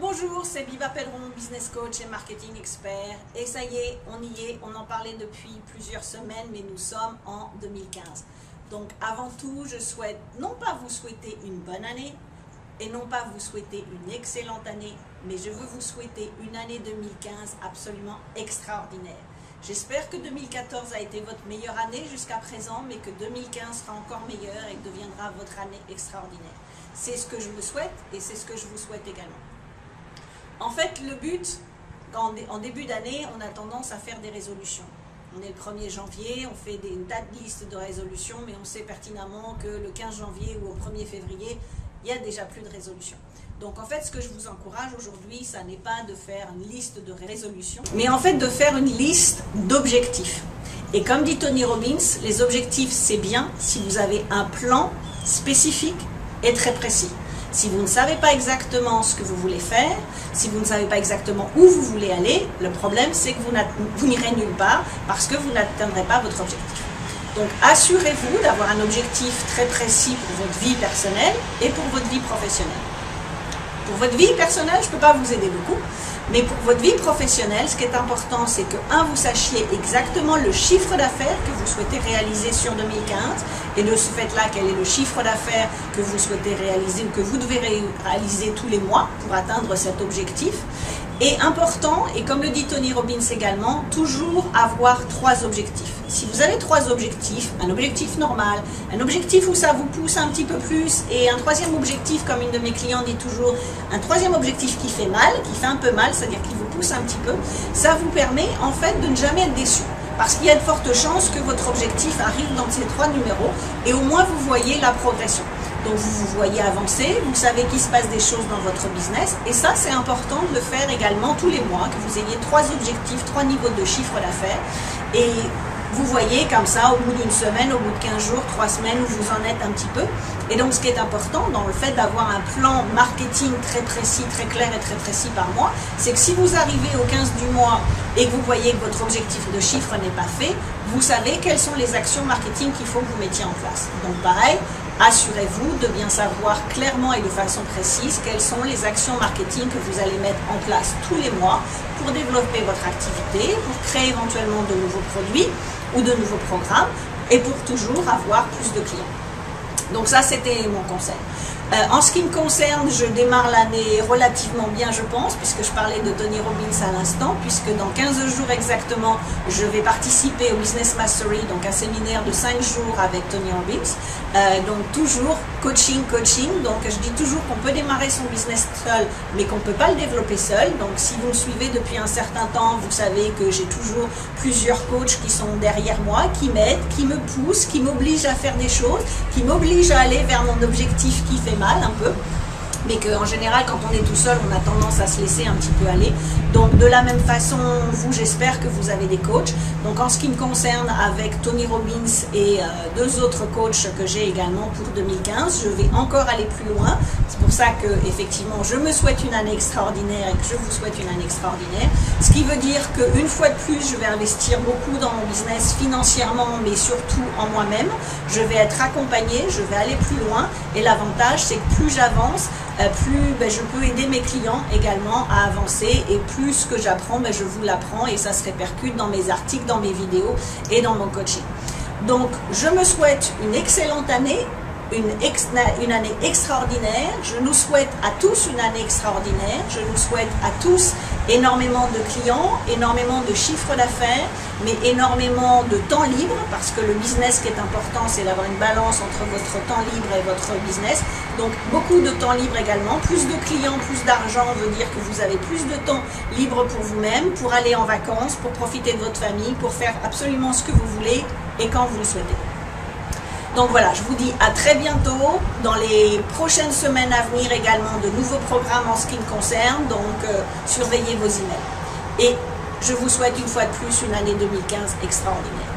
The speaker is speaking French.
Bonjour, c'est Biba Pedron, business coach et marketing expert. Et ça y est, on en parlait depuis plusieurs semaines, mais nous sommes en 2015. Donc avant tout, je souhaite non pas vous souhaiter une bonne année, et non pas vous souhaiter une excellente année, mais je veux vous souhaiter une année 2015 absolument extraordinaire. J'espère que 2014 a été votre meilleure année jusqu'à présent, mais que 2015 sera encore meilleure et deviendra votre année extraordinaire. C'est ce que je me souhaite et c'est ce que je vous souhaite également. En fait, le but, en début d'année, on a tendance à faire des résolutions. On est le 1er janvier, on fait une date liste de résolutions, mais on sait pertinemment que le 15 janvier ou au 1er février, il n'y a déjà plus de résolutions. Donc en fait, ce que je vous encourage aujourd'hui, ça n'est pas de faire une liste de résolutions, mais en fait de faire une liste d'objectifs. Et comme dit Tony Robbins, les objectifs, c'est bien si vous avez un plan spécifique et très précis. Si vous ne savez pas exactement ce que vous voulez faire, si vous ne savez pas exactement où vous voulez aller, le problème c'est que vous n'irez nulle part parce que vous n'atteindrez pas votre objectif. Donc assurez-vous d'avoir un objectif très précis pour votre vie personnelle et pour votre vie professionnelle. Pour votre vie personnelle, je ne peux pas vous aider beaucoup, mais pour votre vie professionnelle, ce qui est important, c'est que, vous sachiez exactement le chiffre d'affaires que vous souhaitez réaliser sur 2015, et de ce fait-là, quel est le chiffre d'affaires que vous souhaitez réaliser ou que vous devez réaliser tous les mois pour atteindre cet objectif. Et important, et comme le dit Tony Robbins également, toujours avoir 3 objectifs. Si vous avez 3 objectifs, un objectif normal, un objectif où ça vous pousse un petit peu plus, et un 3e objectif, comme une de mes clientes dit toujours, un 3e objectif qui fait mal, qui fait un peu mal, c'est-à-dire qui vous pousse un petit peu, ça vous permet en fait de ne jamais être déçu. Parce qu'il y a de fortes chances que votre objectif arrive dans ces 3 numéros, et au moins vous voyez la progression. Donc vous vous voyez avancer, vous savez qu'il se passe des choses dans votre business, et ça c'est important de le faire également tous les mois, que vous ayez 3 objectifs, 3 niveaux de chiffre d'affaires, et vous voyez comme ça au bout d'une semaine, au bout de 15 jours, 3 semaines où vous en êtes un petit peu. Et donc ce qui est important dans le fait d'avoir un plan marketing très précis, très clair et très précis par mois, c'est que si vous arrivez au 15 du mois et que vous voyez que votre objectif de chiffre n'est pas fait, vous savez quelles sont les actions marketing qu'il faut que vous mettiez en place. Donc pareil, assurez-vous de bien savoir clairement et de façon précise quelles sont les actions marketing que vous allez mettre en place tous les mois pour développer votre activité, pour créer éventuellement de nouveaux produits ou de nouveaux programmes et pour toujours avoir plus de clients. Donc ça, c'était mon conseil. En ce qui me concerne, je démarre l'année relativement bien, je pense, puisque je parlais de Tony Robbins à l'instant, puisque dans 15 jours exactement, je vais participer au Business Mastery, donc un séminaire de 5 jours avec Tony Robbins. Donc toujours coaching. Donc je dis toujours qu'on peut démarrer son business seul, mais qu'on ne peut pas le développer seul. Donc si vous me suivez depuis un certain temps, vous savez que j'ai toujours plusieurs coachs qui sont derrière moi, qui m'aident, qui me poussent, qui m'obligent à faire des choses, qui m'obligent à aller vers mon objectif qui fait mal un peu, mais qu'en général quand on est tout seul on a tendance à se laisser un petit peu aller. Donc de la même façon, vous, j'espère que vous avez des coachs. Donc en ce qui me concerne, avec Tony Robbins et 2 autres coachs que j'ai également pour 2015, je vais encore aller plus loin. C'est pour ça que effectivement je me souhaite une année extraordinaire et que je vous souhaite une année extraordinaire, ce qui veut dire qu'une fois de plus je vais investir beaucoup dans mon business financièrement, mais surtout en moi-même. Je vais être accompagnée, je vais aller plus loin, et l'avantage c'est que plus j'avance, plus je peux aider mes clients également à avancer, et plus ce que j'apprends, je vous l'apprends, et ça se répercute dans mes articles, dans mes vidéos et dans mon coaching. Donc je me souhaite une excellente année, une année extraordinaire. Je nous souhaite à tous une année extraordinaire. Je nous souhaite à tous énormément de clients, énormément de chiffres d'affaires, mais énormément de temps libre, parce que le business, ce qui est important, c'est d'avoir une balance entre votre temps libre et votre business. Donc beaucoup de temps libre également. Plus de clients, plus d'argent veut dire que vous avez plus de temps libre pour vous-même, pour aller en vacances, pour profiter de votre famille, pour faire absolument ce que vous voulez et quand vous le souhaitez. Donc voilà, je vous dis à très bientôt. Dans les prochaines semaines à venir également, de nouveaux programmes en ce qui me concerne. Donc surveillez vos emails. Et je vous souhaite une fois de plus une année 2015 extraordinaire.